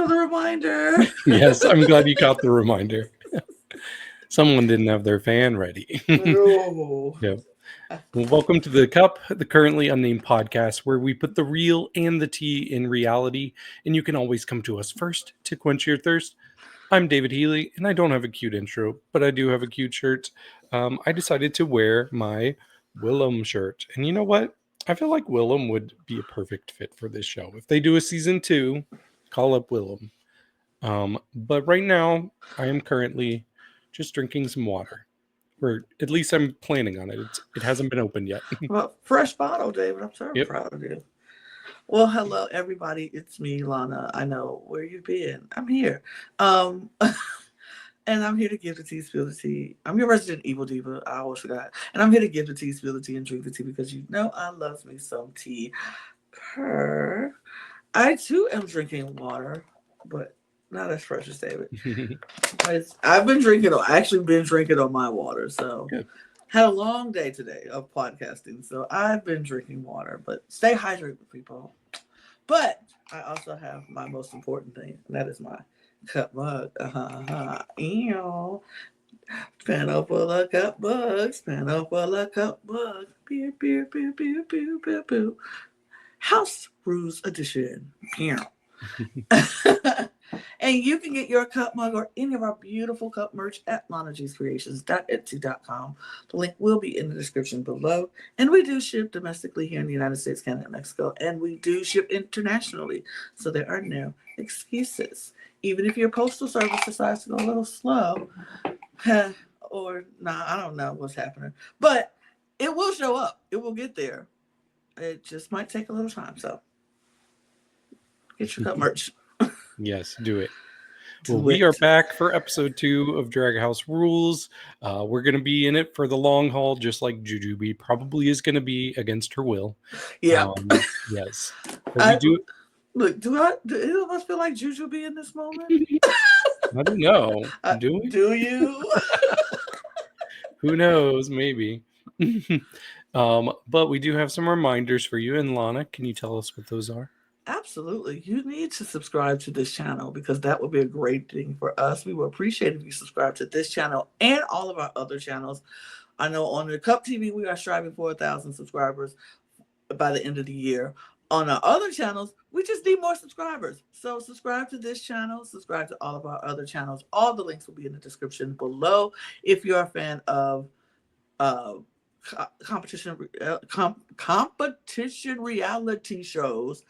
for the reminder. Yes, I'm glad you caught the reminder. Someone didn't have their fan ready. No. Yeah. Well, welcome to The Cup, the Currently Unnamed Podcast, where we put the real and the tea in reality, and you can always come to us first to quench your thirst. I'm David Healy, and I don't have a cute intro, but I do have a cute shirt. I decided to wear my Willem shirt, and you know what? I feel like Willem would be a perfect fit for this show. If they do a season 2, call up Willem. But right now, I am currently just drinking some water. Or at least I'm planning on it. It hasn't been opened yet. Well, fresh bottle, David. I'm so Yep. proud of you. Well, hello, everybody. It's me, Lana. I know where you've been. I'm here. And I'm here to give the tea, spill the tea. I'm your resident evil diva. I always forgot. And I'm here to give the tea, spill the tea, and drink the tea because you know I love me some tea. I too am drinking water, but not as fresh as David. I've been drinking. I actually been drinking on my water. So Good. Had a long day today of podcasting. So I've been drinking water, but stay hydrated, people. But I also have my most important thing, and that is my cup mug. Ew. Panel full of cup mugs. Panel full of cup mugs. Pew, pew, pew, pew, pew, pew, pew. House Rules Edition. And you can get your cup mug or any of our beautiful cup merch at lanagcreations.etsy.com. The link will be in the description below. And we do ship domestically here in the United States, Canada, and Mexico. And we do ship internationally. So there are no excuses. Even if your postal service decides to go a little slow, or I don't know what's happening. But it will show up. It will get there. It just might take a little time. So get your cup merch. Yes, do it. Well, we are back for episode 2 of Drag House Rules. We're going to be in it for the long haul, just like Jujubee probably is going to be against her will. Yeah. Yes. Look, do any of us feel like Jujubee in this moment? I don't know. Do we? Do you? Who knows? Maybe. But we do have some reminders for you. And Lana, can you tell us what those are? Absolutely. You need to subscribe to this channel because that would be a great thing for us. We would appreciate if you subscribe to this channel and all of our other channels. I know on the Cup TV, we are striving for 1,000 subscribers by the end of the year. On our other channels, we just need more subscribers. So subscribe to this channel, subscribe to all of our other channels. All the links will be in the description below. If you're a fan of competition reality shows,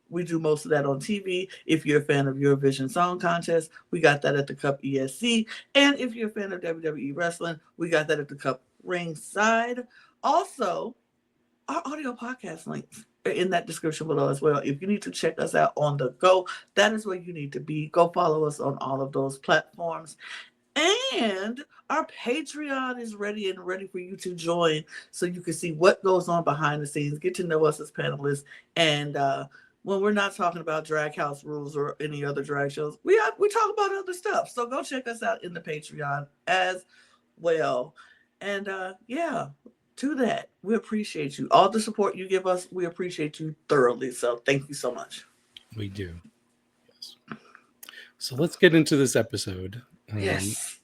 we do most of that on TV. If you're a fan of Eurovision Song Contest, we got that at the Cup ESC. And if you're a fan of WWE Wrestling, we got that at the Cup Ringside. Also, our audio podcast links are in that description below as well. If you need to check us out on the go, that is where you need to be. Go follow us on all of those platforms. And our Patreon is ready for you to join so you can see what goes on behind the scenes, get to know us as panelists, and when we're not talking about Drag House Rules or any other drag shows, we talk about other stuff. So go check us out in the Patreon as well. And to that, we appreciate you. All the support you give us, we appreciate you thoroughly. So thank you so much. We do. Yes. So let's get into this episode. Yes.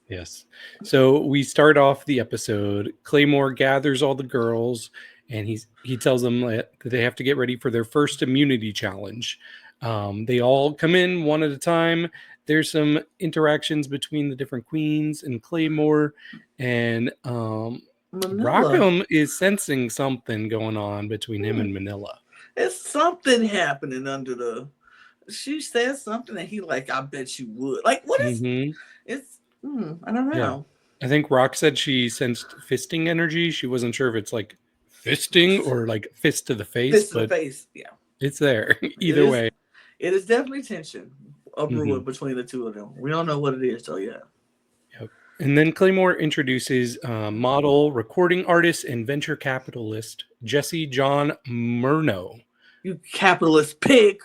So we start off the episode. Claymore gathers all the girls, and he tells them that they have to get ready for their first immunity challenge. They all come in one at a time. There's some interactions between the different queens and Claymore, and Rockham is sensing something going on between him and Manila. It's something happening under the... She says something and he like, I bet you would. Like, what is... It's... I don't know. Yeah. I think Rock said she sensed fisting energy. She wasn't sure if it's like fisting or like fist to the face. Fist to the face, yeah. It's there. Either way. It is definitely tension brewing between the two of them. We don't know what it is, so yeah. Yep. And then Claymore introduces model, recording artist, and venture capitalist Jesse John Murno. You capitalist pig.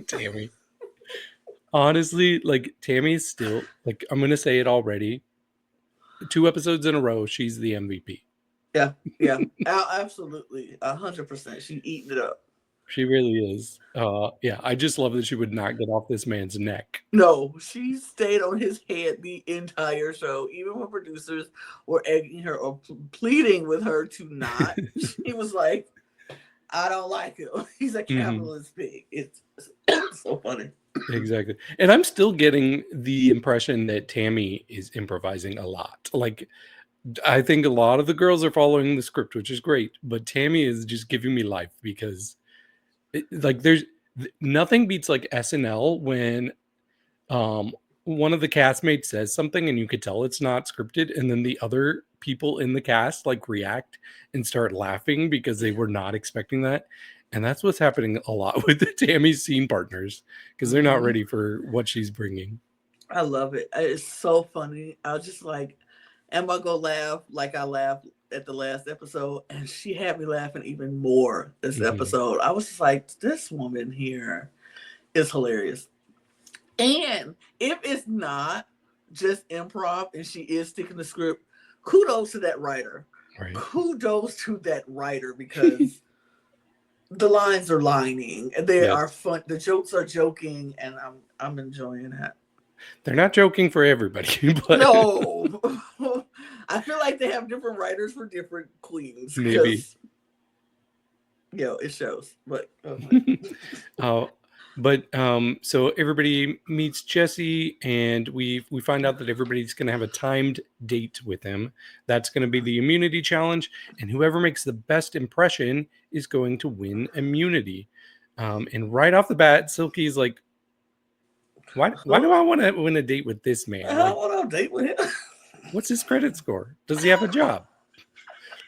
Tammy. Honestly, like Tammy's still, like, I'm going to say it already. 2 episodes in a row, she's the MVP. Yeah. Absolutely. 100%. She's eating it up. She really is. Yeah, I just love that she would not get off this man's neck. No, she stayed on his head the entire show, even when producers were egging her or pleading with her to not. He was like, I don't like him. He's a capitalist pig. It's so funny. Exactly. And I'm still getting the impression that Tammy is improvising a lot. Like, I think a lot of the girls are following the script, which is great, but Tammy is just giving me life because there's nothing beats like SNL when one of the castmates says something and you could tell it's not scripted, and then the other people in the cast like react and start laughing because they were not expecting that. And that's what's happening a lot with the Tammy's scene partners because they're not ready for what she's bringing. I love it. It's so funny. I was just like, am I gonna laugh like I laughed at the last episode? And she had me laughing even more this episode. I was just like, this woman here is hilarious. And if it's not just improv and she is sticking the script, kudos to that writer. Right. Kudos to that writer because the lines are lining and they are fun. The jokes are joking, and I'm enjoying that. They're not joking for everybody, but no. I feel like they have different writers for different queens. Maybe. It shows. But so everybody meets Jesse, and we find out that everybody's going to have a timed date with him. That's going to be the immunity challenge, and whoever makes the best impression is going to win immunity. And right off the bat, Silky's like, why do I want to win a date with this man? I don't want to date with him. What's his credit score? Does he have a job?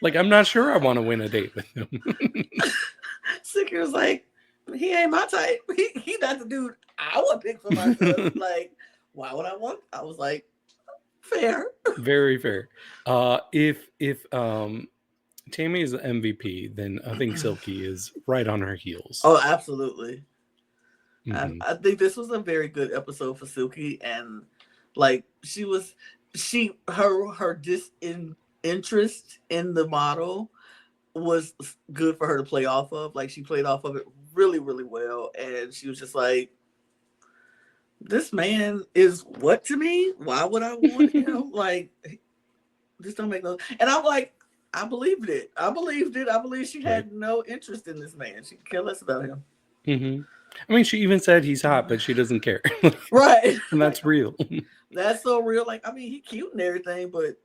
Like, I'm not sure I want to win a date with him. Silky was like, he ain't my type. He not the dude I would pick for myself. Like, why would I want? I was like, fair. Very fair. If Tammy is the MVP, then I think Silky is right on her heels. Oh, absolutely. I think this was a very good episode for Silky, and like her disinterest in the model was good for her to play off of. Like, she played off of it really, really well, and she was just like, this man is what to me? Why would I want him? Like, this don't make no. And I'm like, I believed it. I believed she had no interest in this man. She could care less about him. I mean, she even said he's hot, but she doesn't care. Right. And that's real. That's so real. Like, I mean, he's cute and everything, but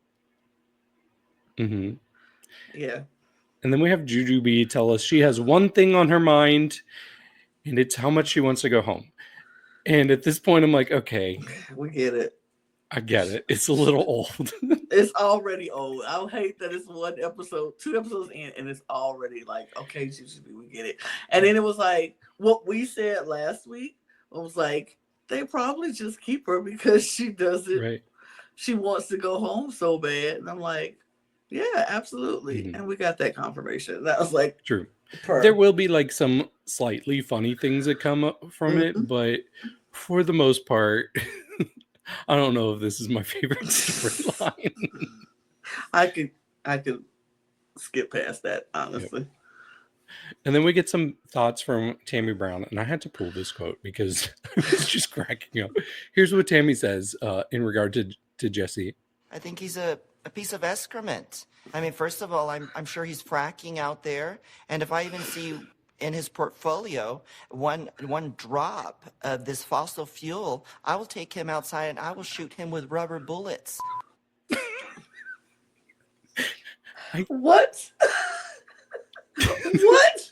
yeah. And then we have Jujubee tell us she has one thing on her mind, and it's how much she wants to go home. And at this point, I'm like, okay, we get it. I get it. It's a little old. It's already old. I hate that it's 1 episode, 2 episodes in, and it's already like, okay, Jujubee, we get it. And then it was like what we said last week. It was like, they probably just keep her because she doesn't. Right. She wants to go home so bad, and I'm like, yeah, absolutely. And we got that confirmation. That was like, true. There will be like some slightly funny things that come up from it, but for the most part, I don't know if this is my favorite storyline. I could skip past that, honestly. Yep. And then we get some thoughts from Tammy Brown, and I had to pull this quote because I was just cracking up. Here's what Tammy says in regard to Jesse. I think he's a piece of excrement. I mean, first of all, I'm sure he's fracking out there, and if I even see in his portfolio one drop of this fossil fuel, I will take him outside and I will shoot him with rubber bullets. What? What?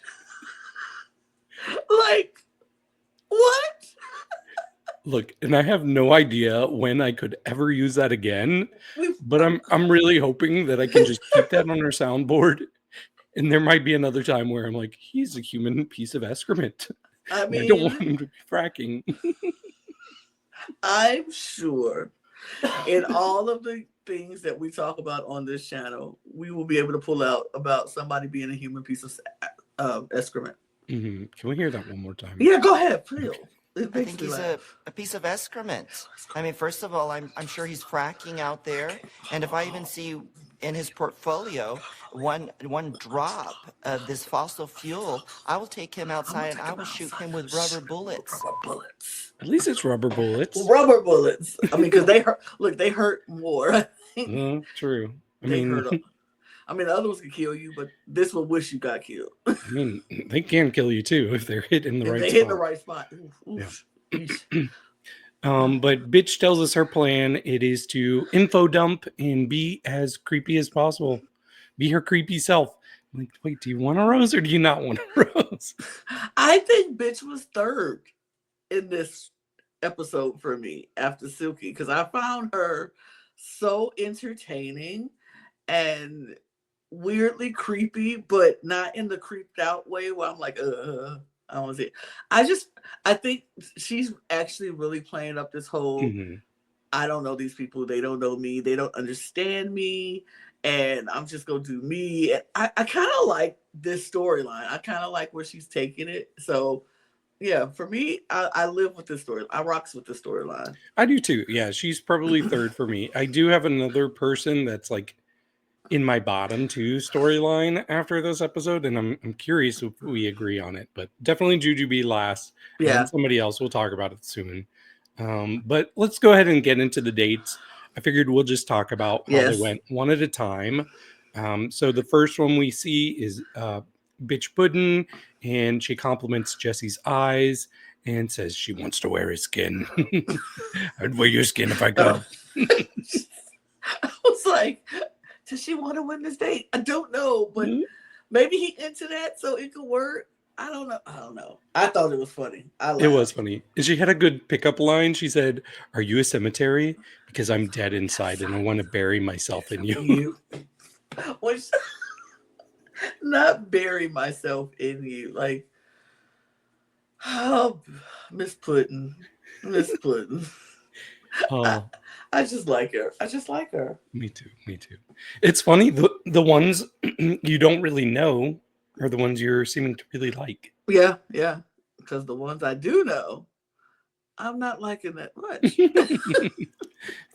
Like, what? Look, and I have no idea when I could ever use that again, but I'm really hoping that I can just keep that on our soundboard. And there might be another time where I'm like, he's a human piece of excrement. I mean, I don't want him to be fracking. I'm sure in all of the things that we talk about on this channel, we will be able to pull out about somebody being a human piece of excrement. Can we hear that one more time? Yeah, go ahead, please. I think he's a piece of excrement. I mean, first of all, I'm sure he's fracking out there, and if I even see in his portfolio one drop of this fossil fuel, I will take him outside and I will shoot him with rubber bullets. Rubber bullets. At least it's rubber bullets. Rubber bullets. I mean, because they hurt. Look, they hurt more. True. Hurt. I mean, the other ones can kill you, but this one wish you got killed. I mean, they can kill you too if they're hit in the right spot. Hit the right spot. Oof. Yeah. But bitch tells us her plan. It is to info dump and be as creepy as possible. Be her creepy self. I'm like, wait, do you want a rose or do you not want a rose? I think bitch was third in this episode for me after Silky, because I found her so entertaining and weirdly creepy, but not in the creeped out way where I'm like, I don't want to see it. I think she's actually really playing up this whole, I don't know these people, they don't know me, they don't understand me, and I'm just gonna do me. And I kind of like this storyline. I kind of like where she's taking it. So yeah, for me, I live with this story. I rocks with the storyline. I do too. Yeah, she's probably third for me. I do have another person that's like in my bottom two storyline after this episode, and I'm curious if we agree on it, but definitely Jujubee last. Yeah. And somebody else, we'll talk about it soon. But let's go ahead and get into the dates. I figured we'll just talk about how they went one at a time. So the first one we see is Bitch Puddin', and she compliments Jesse's eyes and says she wants to wear his skin. I'd wear your skin if I could. I was like, does she want to win this date? I don't know, but maybe he into that so it could work. I don't know. I thought it was funny. It was funny. And she had a good pickup line. She said, "Are you a cemetery? Because I'm dead inside and I want to bury myself in you." Which, not bury myself in you. Like, oh, Miss Puddin'. I just like her. Me too. It's funny. The ones you don't really know are the ones you're seeming to really like. Yeah. Because the ones I do know, I'm not liking that much.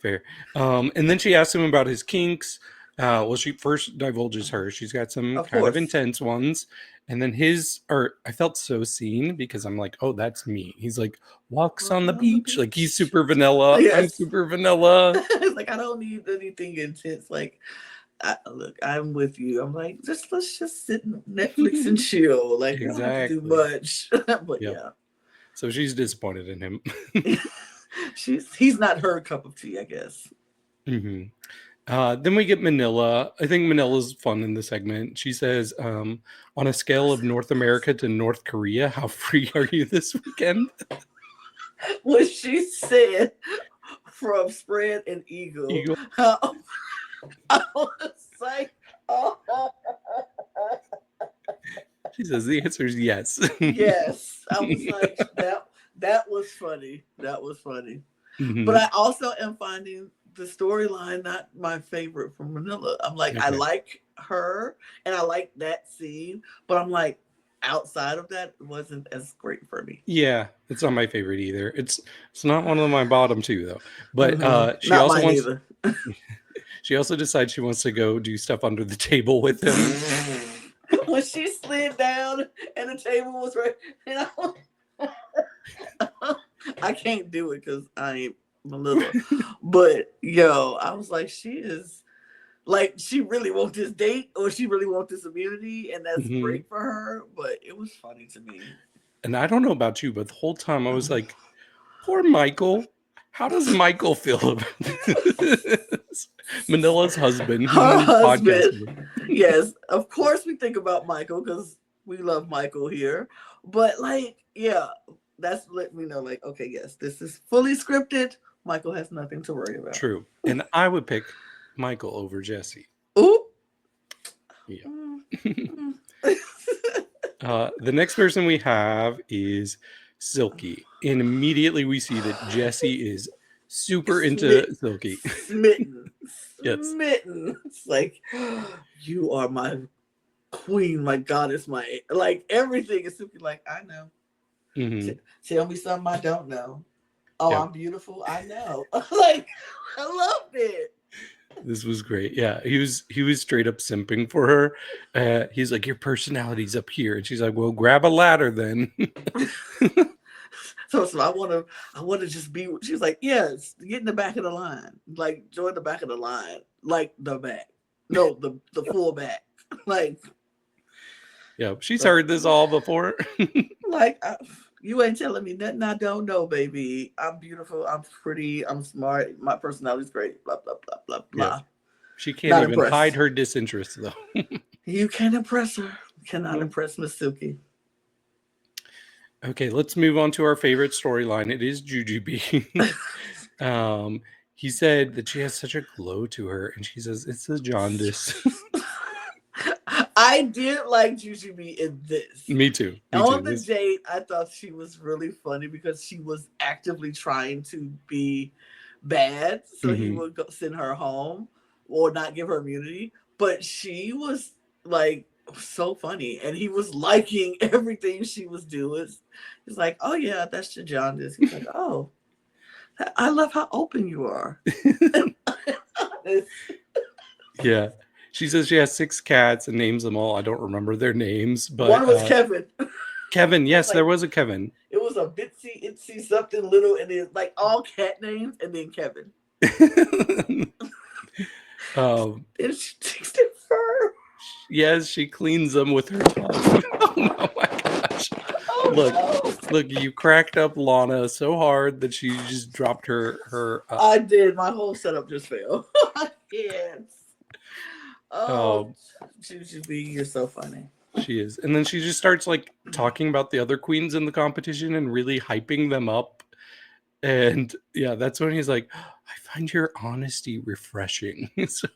Fair. And then she asked him about his kinks. Well, she first divulges her. She's got some of intense ones. And then I felt so seen because I'm like, oh, that's me. He's like, walks on the beach. Like, he's super vanilla. Yes. I'm super vanilla. It's like, I don't need anything intense. Like, look, I'm with you. I'm like, let's just sit in Netflix and chill. Like, you don't have to do much. But yeah. So she's disappointed in him. He's not her cup of tea, I guess. Then we get Manila. I think Manila's fun in the segment. She says, on a scale of North America to North Korea, how free are you this weekend? What she said from Spread and Eagle. I was like, She says the answer is yes. Yes. I was like, that was funny. But I also am finding the storyline not my favorite from Manila. I'm like, I like her and I like that scene, but I'm like, outside of that, it wasn't as great for me. Yeah, it's not my favorite either. It's not one of my bottom two though. But she also wants. She also decides she wants to go do stuff under the table with him. When she slid down and the table was right, and I can't do it because I ain't Manila. But yo, I was like, she is like, she really wants this date or she really wants this immunity, and that's great for her. But it was funny to me. And I don't know about you, but the whole time I was like, poor Michael. How does Michael feel about this? Manila's husband. Her husband. Yes, of course we think about Michael because we love Michael here. But like, yeah, that's let me know, like, okay, yes, this is fully scripted. Michael has nothing to worry about. True. And I would pick Michael over Jesse. Ooh. Yeah. The next person we have is Silky. And immediately we see that Jesse is super into Silky. Smitten. Yes. Smitten. It's like, you are my queen, my goddess, my, like, everything is Silky. Like, I know. Tell me something I don't know. Oh, I'm beautiful. I know. Like, I loved it. This was great. Yeah, he was straight up simping for her. He's like, your personality's up here, and she's like, well, grab a ladder then. So I want to just be. She's like, yes, get in the back of the line, like join the back of the line, like the back, no, the full back, like. Yeah, she's heard this all before. Like, you ain't telling me nothing I don't know, baby. I'm beautiful. I'm pretty. I'm smart. My personality's great. Blah blah blah blah blah. Yeah. She can't Not even impressed. hide her disinterest, though. You can't impress her. Cannot Nope. impress Miss Silky. Okay, let's move on to our favorite storyline. It is Jujubee. He said that she has such a glow to her, and she says it's the jaundice. I did like Jujubee in this. Me too. On the date, I thought she was really funny because she was actively trying to be bad, so he would send her home or not give her immunity. But she was like so funny, and he was liking everything she was doing. He's like, "Oh yeah, that's your jaundice." He's like, "Oh, I love how open you are." Yeah. She says she has 6 cats and names them all. I don't remember their names, but one was Kevin. Kevin, yes, Like, there was a Kevin. It was a bitsy, itsy, something little, and then like all cat names, and then Kevin. And she takes their fur. Yes, she cleans them with her tongue. Oh my gosh. Look, you cracked up Lana so hard that she just dropped her I did. My whole setup just fell. I can't. Oh, Jujubee, you're so funny. She is. And then she just starts like talking about the other queens in the competition and really hyping them up. And yeah, that's when he's like, I find your honesty refreshing. So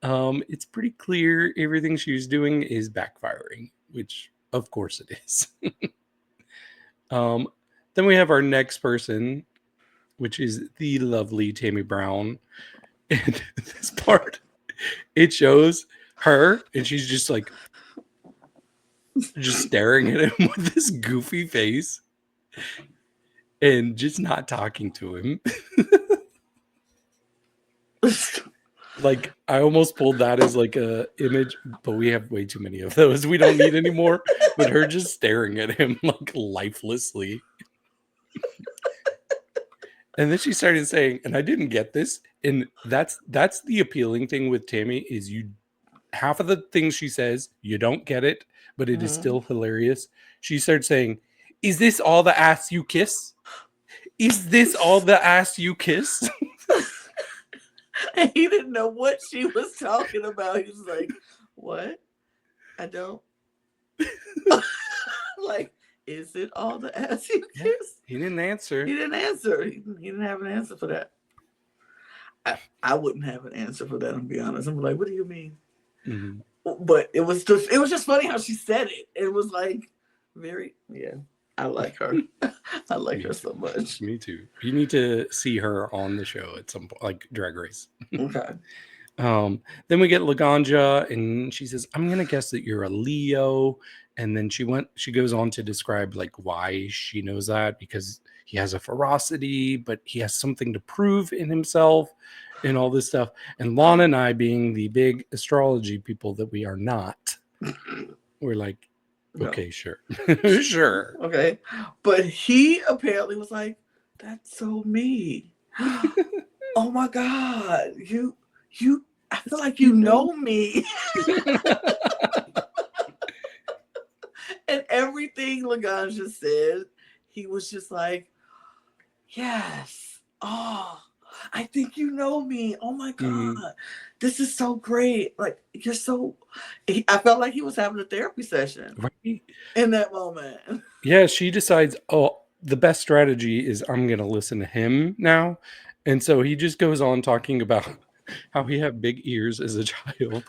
it's pretty clear everything she's doing is backfiring, which of course it is. Then we have our next person, which is the lovely Tammy Brown. And this part, it shows her, and she's just like, just staring at him with this goofy face and just not talking to him. Like, I almost pulled that as like a image, but we have way too many of those. We don't need any more. But her just staring at him like lifelessly. And then she started saying, and I didn't get this, and that's the appealing thing with Tammy is you half of the things she says, you don't get it, but it is still hilarious. She started saying, is this all the ass you kiss? Is this all the ass you kiss? And he didn't know what she was talking about. He was like, what? I don't. Like, is it all the ass you kiss? He didn't answer. He didn't answer. He didn't have an answer for that. I wouldn't have an answer for that, to be honest. I'm like, what do you mean? Mm-hmm. But it was just funny how she said it. It was like very, yeah. I like her. I like her so much. Me too. You need to see her on the show at some point, like Drag Race. Okay. Then we get Laganja, and she says, I'm gonna guess that you're a Leo. And then she goes on to describe like why she knows that, because he has a ferocity, but he has something to prove in himself and all this stuff. And Lana and I, being the big astrology people that we are not, we're like, okay, no. Sure. Sure. Okay. But he apparently was like, that's so me. Oh my God. You I feel like you know me. And everything Laganja said, he was just like, yes. Oh, I think you know me. Oh my God. This is so great. Like, you're so... I felt like he was having a therapy session right in that moment. Yeah, she decides, the best strategy is I'm going to listen to him now. And so he just goes on talking about how he had big ears as a child.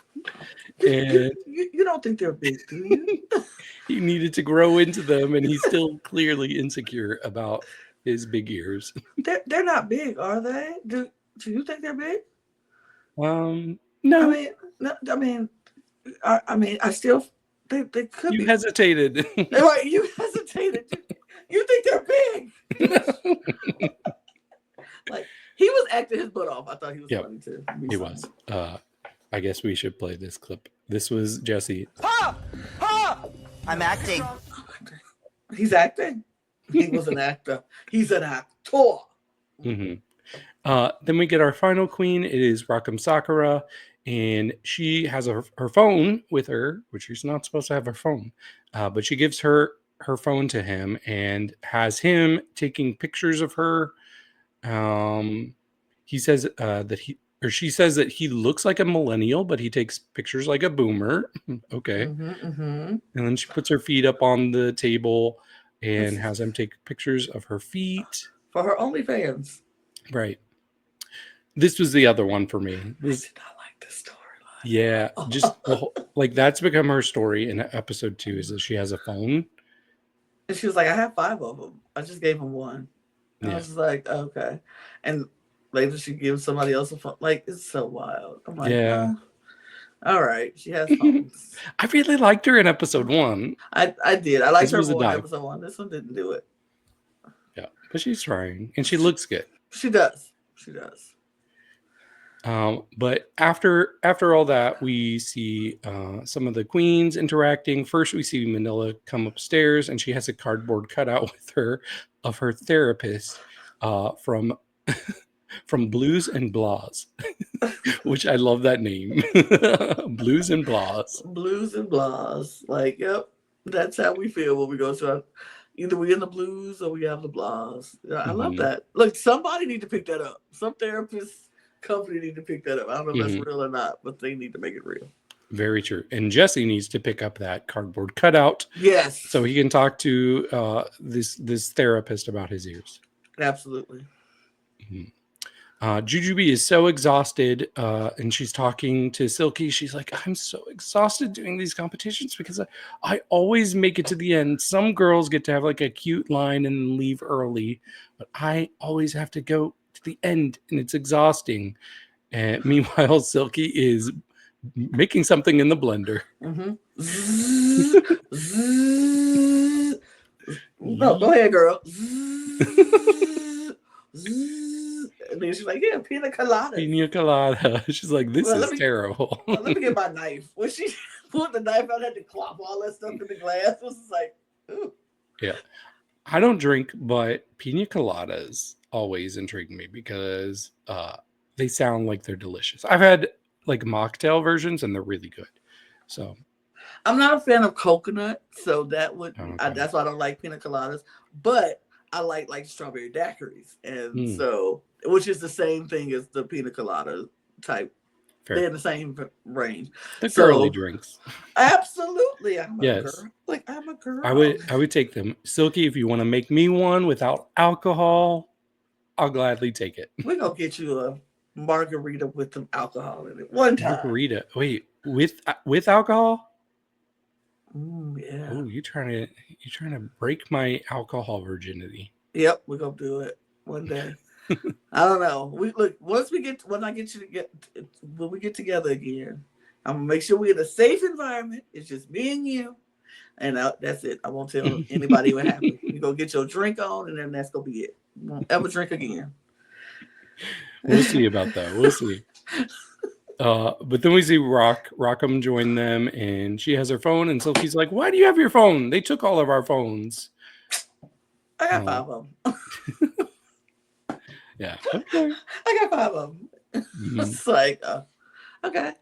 And you don't think they're big, do you? He needed to grow into them, and he's still clearly insecure about his big ears. They're not big, are they? Do you think they're big? No. I mean, I still they could. You hesitated. Right, you hesitated. You think they're big? Like, He was acting his butt off. I thought he was Yep. funny too. He was. I guess we should play this clip. This was Jesse. Pa! Pa! I'm acting. He's acting. He was an actor. He's an actor. Mm-hmm. Then we get our final queen. It is Rakam Sakura, and she has her phone with her, which she's not supposed to have her phone, but she gives her phone to him and has him taking pictures of her. He says she says that he looks like a millennial, but he takes pictures like a boomer. Okay. And then she puts her feet up on the table and has him take pictures of her feet. For her OnlyFans. Right. This was the other one for me. I did not like this storyline. Yeah. Just like that's become her story in episode 2 is that she has a phone. And she was like, I have 5 of them. I just gave him one. And I was just like, okay. And later she gives somebody else a phone. Like, it's so wild. I'm like, yeah. Oh, all right. She has phones. I really liked her in episode 1. I did. I liked her more more in in episode 1. This one didn't do it. Yeah. But she's trying. And she looks good. She does. She does. But after all that, we see some of the queens interacting. First, we see Manila come upstairs, and she has a cardboard cutout with her of her therapist from Blues and Blahs, which I love that name. Blues and Blahs. Blues and Blahs. Like, yep, that's how we feel when we go to either we in the blues or we have the Blahs. Yeah, I love that. Look, somebody need to pick that up. Some therapist company need to pick that up. I don't know if that's real or not, but they need to make it real. Very true. And Jesse needs to pick up that cardboard cutout. Yes. So he can talk to this therapist about his ears. Absolutely. Jujubee is so exhausted, and she's talking to Silky. She's like, I'm so exhausted doing these competitions because I always make it to the end. Some girls get to have like a cute line and leave early, but I always have to go to the end, and it's exhausting. And meanwhile, Silky is making something in the blender. No, go ahead, girl. And then she's like, yeah, pina colada. Pina colada. She's like, this is terrible. Let me get my knife. When she pulled the knife out, I had to clop all that stuff in the glass. It was just like, ooh. Yeah. I don't drink, but pina coladas always intrigue me because they sound like they're delicious. I've had like mocktail versions and they're really good. So I'm not a fan of coconut, so that would that's why I don't like pina coladas. But I like strawberry daiquiris, and so which is the same thing as the pina colada type. Fair. They're in the same range. The girly drinks. Absolutely, I'm a girl. Like I'm a girl. I would take them. Silky, if you want to make me one without alcohol, I'll gladly take it. We're gonna get you a margarita with some alcohol in it one time. Margarita. Wait, with alcohol? Yeah. Oh, you're trying to break my alcohol virginity. Yep, we're gonna do it one day. I don't know. When we get together again, I'm gonna make sure we're in a safe environment. It's just me and you, and that's it. I won't tell anybody what happened. You go get your drink on, and then that's gonna be it. You won't ever drink again. We'll see about that. We'll see. But then we see Rakam join them, and she has her phone, and Silky's like, why do you have your phone? They took all of our phones. I got 5 of them. Yeah. Okay. I got 5 of them. It's like, okay.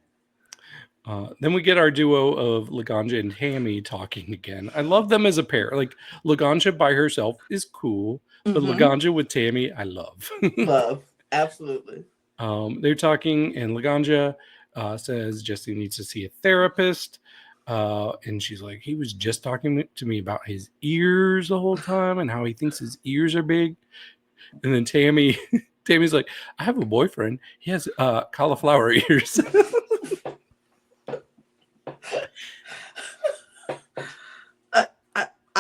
Then we get our duo of Laganja and Tammy talking again. I love them as a pair. Like, Laganja by herself is cool, but Laganja with Tammy, I love. Love. Absolutely. They're talking, and Laganja says Jesse needs to see a therapist. And she's like, he was just talking to me about his ears the whole time and how he thinks his ears are big. And then Tammy's like, I have a boyfriend. He has cauliflower ears.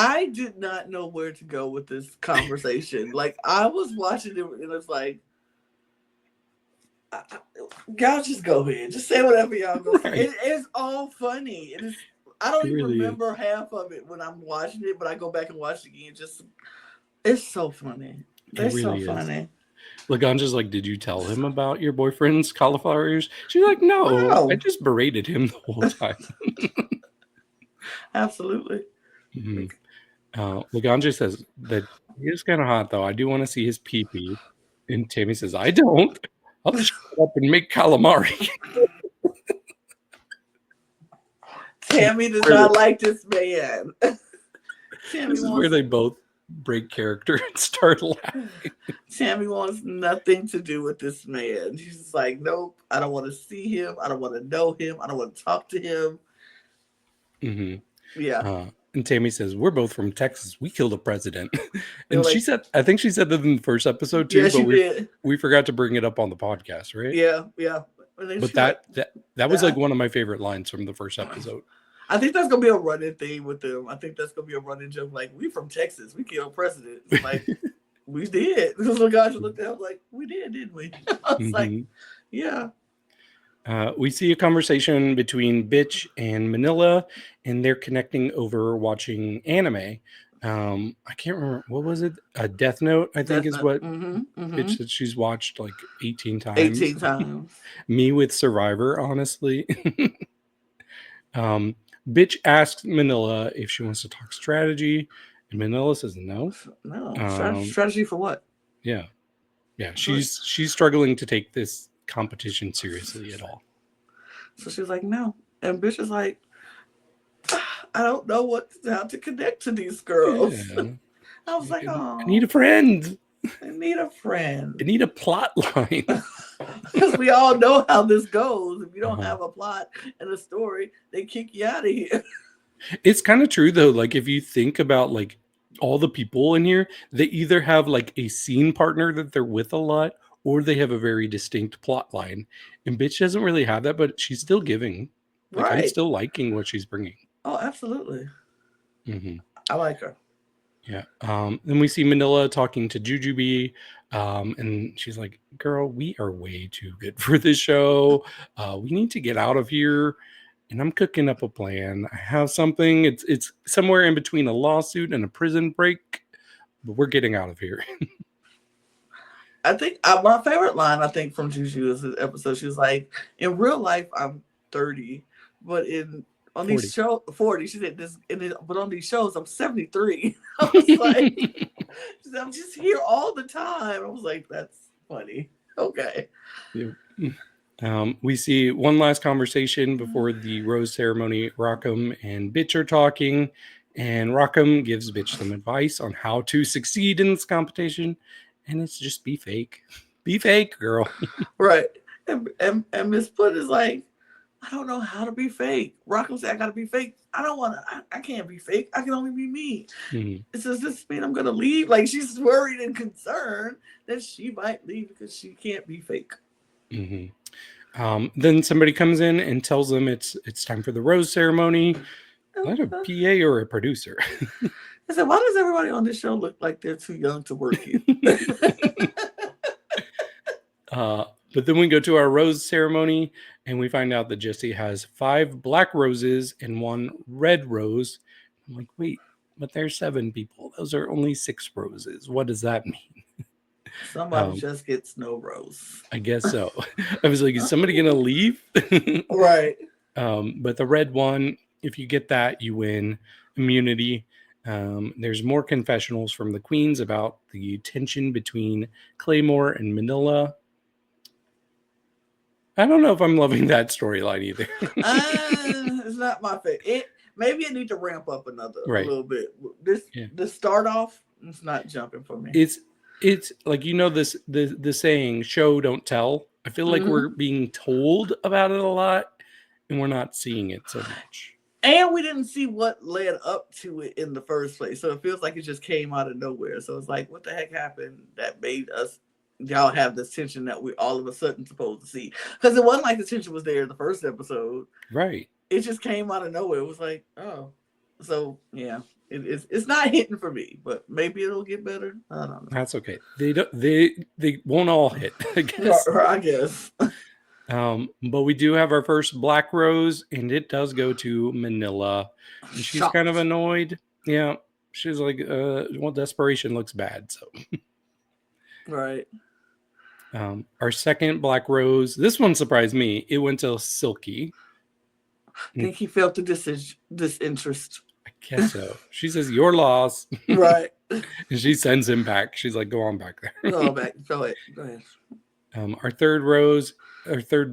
I did not know where to go with this conversation. Like, I was watching it, and it's like, y'all just go ahead. Just say whatever y'all go. Right. It is all funny. It is. I don't even remember half of it when I'm watching it, but I go back and watch it again. Just, it's so funny. It's really so funny. Laganja's like, did you tell him about your boyfriend's cauliflower ears? She's like, no, Wow. I just berated him the whole time. Absolutely. Laganja says that he is kind of hot, though. I do want to see his pee-pee. And Tammy says, I don't. I'll shut up and make calamari. Tammy does not like this man. Tammy This is where they both break character and start laughing. Tammy wants nothing to do with this man. She's just like, nope, I don't want to see him. I don't want to know him. I don't want to talk to him. Mm-hmm. Yeah. And Tammy says, we're both from Texas. We killed a president. And like, she said, I think she said that in the first episode too, yeah, but we forgot to bring it up on the podcast, right? Yeah. But that was like one of my favorite lines from the first episode. I think that's gonna be a running thing with them. I think that's gonna be a running joke. Like, we from Texas, we killed presidents. Like, we did. So guys looked at him like, we did, didn't we? I was like, yeah. We see a conversation between Bitch and Manila, and they're connecting over watching anime. I can't remember, what was it? A Death Note, I think, is what Bitch said she's watched like 18 times. 18 times. Me with Survivor, honestly. Bitch asks Manila if she wants to talk strategy, and Manila says no. No. Strategy for what? Yeah. She's struggling to take this competition seriously at all. So she's like, no. And Bitch is like, I don't know how to connect to these girls. Yeah. I was like, oh, I need a friend. I need a friend. I need a plot line. Because we all know how this goes. If you don't have a plot and a story, they kick you out of here. It's kind of true though. Like if you think about like all the people in here, they either have like a scene partner that they're with a lot, or they have a very distinct plot line. And Bitch doesn't really have that, but she's still giving. Like I'm still liking what she's bringing. Oh, absolutely. I like her. Yeah. Then we see Manila talking to Jujubee, and she's like, girl, we are way too good for this show. We need to get out of here. And I'm cooking up a plan. I have something. It's somewhere in between a lawsuit and a prison break, but we're getting out of here. I think my favorite line, I think, from Juju is this episode. She was like, in real life, I'm 30, but on these shows, 40. She said this, but on these shows, I'm 73. I was like, I'm just here all the time. I was like, that's funny. Okay. Yeah. We see one last conversation before the rose ceremony. Rockham and Bitch are talking, and Rockham gives Bitch some advice on how to succeed in this competition, and it's just be fake. Be fake, girl. Right. And Miss Put is like, I don't know how to be fake. Rockham said, I gotta be fake. I can't be fake. I can only be me. Does this mean I'm gonna leave? Like, she's worried and concerned that she might leave because she can't be fake. Then somebody comes in and tells them it's time for the rose ceremony. Is that a PA or a producer? I said, why does everybody on this show look like they're too young to work here? But then we go to our rose ceremony, and we find out that Jesse has 5 black roses and 1 red rose. I'm like, wait, but there's 7 people. Those are only 6 roses. What does that mean? Somebody just gets no rose. I guess so. I was like, is somebody going to leave? Right. But the red one, if you get that, you win immunity. There's more confessionals from the queens about the tension between Claymore and Manila. I don't know if I'm loving that storyline either. It's not my favorite. Maybe it need to ramp up a little bit. This start off, it's not jumping for me. It's like, the saying, show don't tell. I feel like we're being told about it a lot, and we're not seeing it so much. And we didn't see what led up to it in the first place. So it feels like it just came out of nowhere. So it's like, what the heck happened that made y'all have this tension that we all of a sudden supposed to see? Because it wasn't like the tension was there in the first episode. Right. It just came out of nowhere. It was like, oh. So, yeah. It's not hitting for me, but maybe it'll get better. I don't know. That's okay. They won't all hit, I guess. I guess. But we do have our first black rose, and it does go to Manila. And she's kind of annoyed. Yeah. She's like, well, desperation looks bad, so. Right. Our second Black Rose, this one surprised me. It went to Silky. I think he felt the disinterest. I guess so. She says, "Your loss." Right. And she sends him back. She's like, "Go on back there." Go back. Go ahead. Our third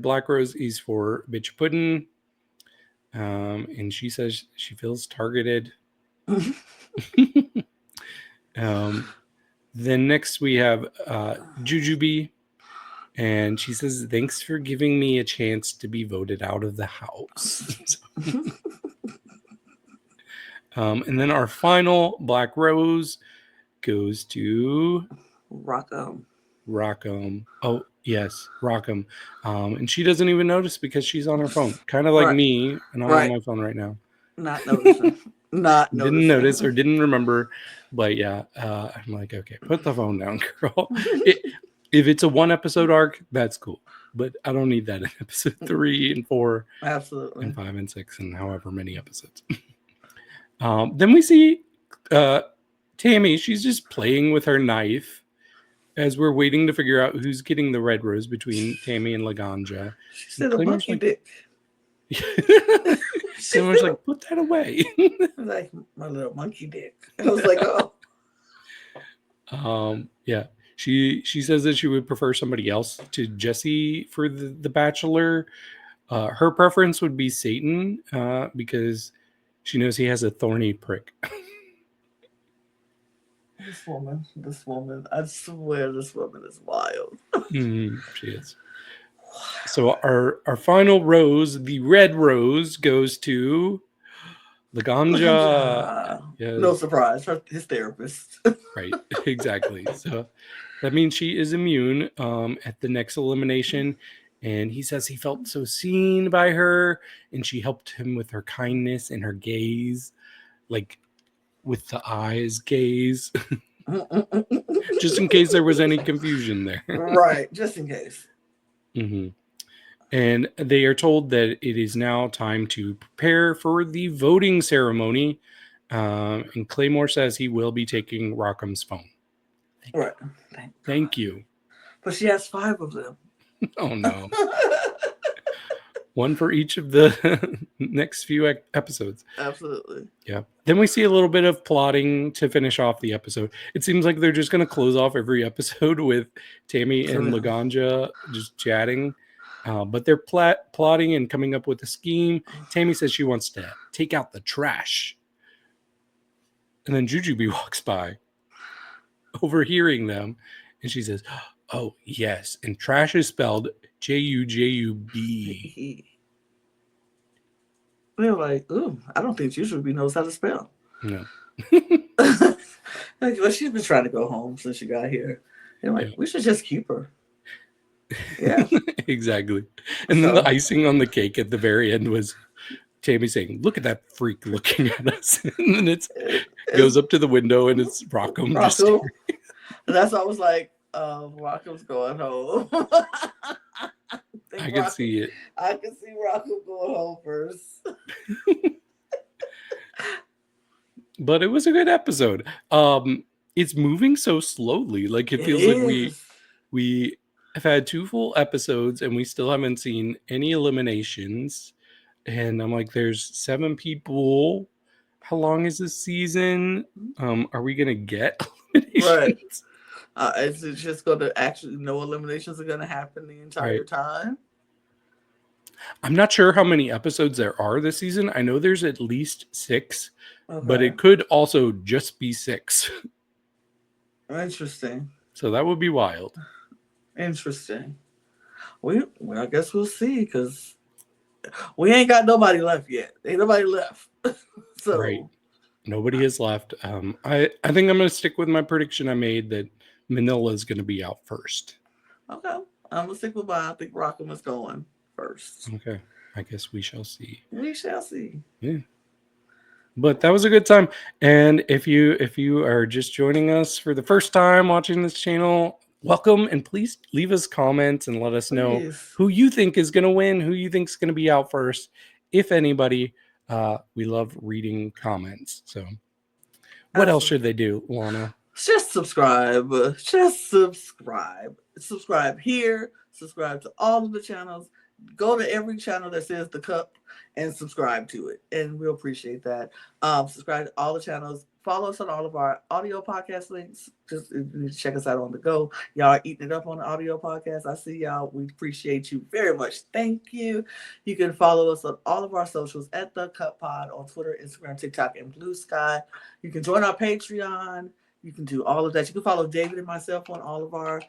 Black Rose is for Bitch Puddin'. And she says she feels targeted. Then next we have Jujubee. And she says, "Thanks for giving me a chance to be voted out of the house." And then our final Black Rose goes to Rockham. Oh, yes, Rockham. And she doesn't even notice because she's on her phone. Kind of like me, and I'm on my phone right now. Not noticing. Didn't notice or didn't remember. But yeah, I'm like, okay, put the phone down, girl. If it's a 1 episode arc, that's cool. But I don't need that in episode 3 and 4. Absolutely. And 5 and 6 and however many episodes. Then we see Tammy. She's just playing with her knife as we're waiting to figure out who's getting the red rose between Tammy and Laganja. She said a monkey dick. Someone's like, "Put that away." Like, my little monkey dick. I was like, oh. Yeah. She says that she would prefer somebody else to Jesse for the Bachelor. Her preference would be Satan because she knows he has a thorny prick. This woman, I swear this woman is wild. She is. So our final rose, the red rose, goes to Laganja. Yes. No surprise, his therapist. Right, exactly. So that means she is immune at the next elimination. And he says he felt so seen by her, and she helped him with her kindness and her gaze, like with the eyes gaze. Just in case there was any confusion there. Right, just in case. Mm-hmm. And they are told that it is now time to prepare for the voting ceremony. And Claymore says he will be taking Rockham's phone. Right. Thank you. But she has 5 of them. Oh, no. One for each of the next few episodes. Absolutely. Yeah. Then we see a little bit of plotting to finish off the episode. It seems like they're just going to close off every episode with Tammy and Laganja just chatting. But they're plotting and coming up with a scheme. Tammy says she wants to take out the trash. And then Jujubee walks by, overhearing them. And she says, "Oh, yes. And trash is spelled Jujub." They're like, ooh, I don't think Jujubee knows how to spell. No. Well, she's been trying to go home since she got here. They're like, we should just keep her. Yeah. Exactly. And then the icing on the cake at the very end was Tammy saying, "Look at that freak looking at us." And then it goes up to the window and it's Rockham. And that's why I was like, Rockham's going home. I can see it. I can see Rockham going home first. But it was a good episode. It's moving so slowly. Like it feels like we have had 2 full episodes and we still haven't seen any eliminations. And I'm like, there's 7 people. How long is this season? Are we gonna get eliminations? Right. Is it just going to actually no eliminations are going to happen the entire time? I'm not sure how many episodes there are this season. I know there's at least 6, but it could also just be 6. Interesting. So that would be wild. Interesting. Well, I guess we'll see because we ain't got nobody left yet. Ain't nobody left. So right. Nobody is left. I think I'm going to stick with my prediction I made that Manila is going to be out first. Okay. I'm going to stick with mine. I think Rockham is going first. Okay. I guess we shall see. We shall see. Yeah. But that was a good time. And if you are just joining us for the first time watching this channel, welcome, and please leave us comments and let us know who you think is going to win, who you think is going to be out first, if anybody. We love reading comments. So what else should they do, Lana? just subscribe. Just subscribe. Subscribe here. Subscribe to all of the channels. Go to every channel that says The Cup and subscribe to it. And we'll appreciate that. Subscribe to all the channels. Follow us on all of our audio podcast links. Just you need to check us out on the go. Y'all are eating it up on the audio podcast. I see y'all. We appreciate you very much. Thank you. You can follow us on all of our socials at The Cup Pod on Twitter, Instagram, TikTok, and Blue Sky. You can join our Patreon. You can do all of that. You can follow David and myself on all of our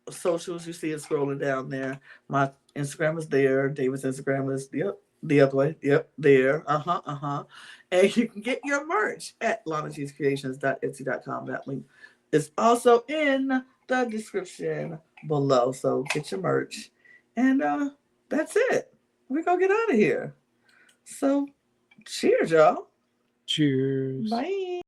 socials. You see it scrolling down there. My Instagram is there. David's Instagram is the other way. Yep, there. And you can get your merch at lanachescreations.etsy.com. That link is also in the description below. So get your merch. And that's it. We're going to get out of here. So cheers, y'all. Cheers. Bye.